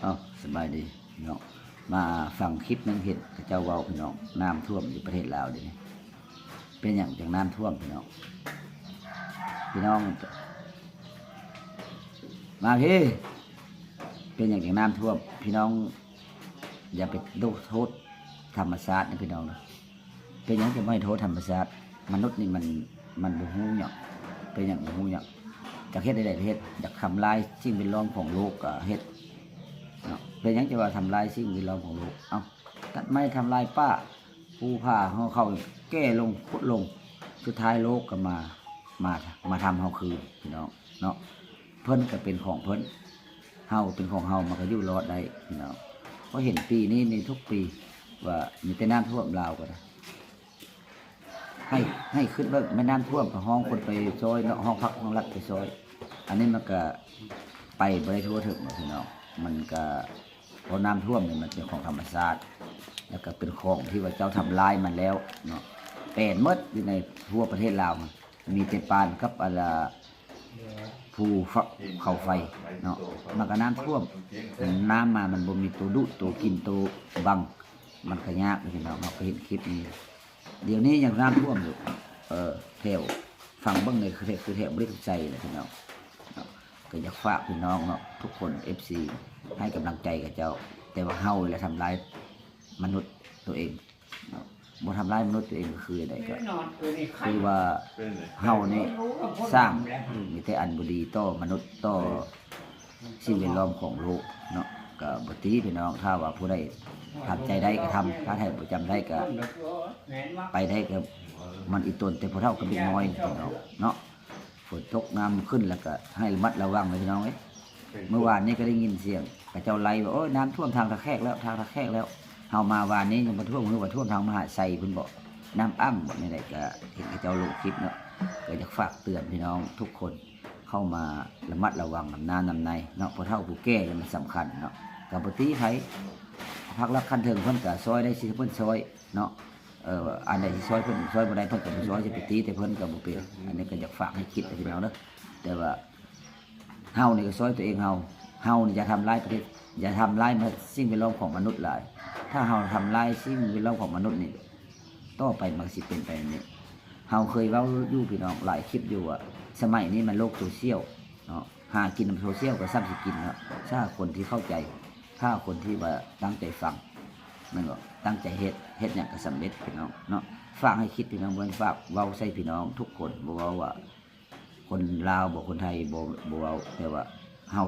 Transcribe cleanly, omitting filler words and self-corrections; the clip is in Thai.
อ้าวสบายดีพี่น้องมาฟังคลิปนึงเห็นเจ้าเว้าพี่น้องน้ำท่วมอยู่ประเทศลาวเดี๋ยวนี้เป็นอย่างจากน้ำท่วมพี่น้องมาพี่เป็นอย่างจากน้ำท่วมพี่น้องอย่าไปโทษธรรมชาตินะพี่น้องนะเป็นอย่างจะไม่โทษธรรมชาติมนุษย์นี่มันบุหูหยอกเป็นอย่างบุหูหยอกจากเฮ็ดใดๆเฮ็ดจากทำลายสิ่งเป็นล้อมของโลกก็เฮ็ดเป็นยังจะว่าทำลายสิ่งแวดล้อมของโลกเอาตัดไม้ทำลายป้าผู้ผ้าเขาแก้ลงพุดลงสุดท้ายโลกก็มาทำเขาคือพี่น้องเนาะเพิ่นก็เป็นของเพิ่นเฮาเป็นของเฮามันก็อยู่รอดได้พี่น้องเพราะเห็นปีนี้ในทุกปีว่ามีแต่น้ำท่วมลาวก็ได้ให้ขึ้นว่าแม่น้ำท่วมห้องคนไปซอยเนาะห้องพักห้องรัฐไปซอยอันนี้มันก็ไปบริทั่วถึงพี่น้องมันก็พอน้ำท่วมเนี่ยมันเป็นของธรรมชาติแล้วก็เป็นของที่ว่าเจ้าทำลายมันแล้วเนาะเป็นมดอยู่ในทั่วประเทศลาวมีแต่ปานกับอะไรภูเขาไฟเนาะมันก็น้ำท่วมน้ำมามันบ่มีตัวดุตัวกินตัวบังมันก็ยากพี่น้องเราก็เห็นคลิปนี้เดี๋ยวนี้ยังน้ำท่วมอยู่แถวฟังบ้างเลยคือแถวบริสุทธิ์ใจเลยพี่น้องก็อยากฝากพี่น้องเนาะทุกคน FC ให้กำลังใจกับเจ้าแต่ว่าเฮาและทำร้ายมนุษย์ตัวเองบ่ทำร้ายมนุษย์ตัวเองก็คืออะไรก็คือว่าเฮานี่สร้างมีแต่อันบ่ดีต่อมนุษย์ต่อสิ่งแวดล้อมของโลกเนาะก็บ่ตีพี่น้องถ้าว่าผู้ใดทำใจได้ก็ทำถ้าให้ประจำได้ก็ไปได้ก็มันอีตนแต่พอเท่ากับเด็กน้อยพี่น้องเนาะฝนตกน้ำขึ้นแล้วก็ให้ระมัดระวังเลยพี่น้องเมื่อวานนี้ก็ได้ยินเสียงกระเจ้าไล่ว่าโอ้ยน้ำท่วมทางตะแคกแล้วเฮามาวานนี้ยังมาท่วมคือว่าท่วมทางมหาไซเพิ่นบอกน้ำอ้ำบอกนี่แหละก็เห็นกระเจ้าลงคลิปเนาะก็อยากฝากเตือนพี่น้องทุกคนเข้ามาระมัดระวังนำในเนาะพอเท่าผู้แก่มันสำคัญเนาะกับปฏิไผพักรักคันเถิงเพิ่นก็ซอยได้สิเพิ่นซอยเนาะอันใดที่ซอยเพิ่นซอยบ่ได้เพิ่นก็บ่ซอยสิไปตีแต่เพิ่นก็บ่เป็นอันนี้ก็อยากฝากให้คิดพี่น้องเด้อแต่ว่าเฮานี่ก็ซอยตัวเองเฮานี่อย่าทำร้ายประเทศอย่าทำร้ายสิ่งแวดล้อมของมนุษย์หลายถ้าเฮาทำร้ายสิ่งแวดล้อมของมนุษย์นี่ต่อไปมันสิเป็นไปอย่างนี้เฮาเคยเว้าอยู่พี่น้องหลายคลิปอยู่ว่าสมัยนี้มันโลกโซเชียลเนาะหากินโซเชียลก็ซ้ำสิกินเนาะถ้าคนที่เข้าใจถ้าคนที่ว่าตั้งใจฟังนั่นก็ตั้งใจเฮ็ดอย่างก็สำเร็จพี่น้องเนาะฝากให้คิดพี่น้องเบิ่งฝากเว้าใส่พี่น้องทุกคนบ่เว้าว่าคนลาวบ่คนไทยบ่เว้าแต่ว่า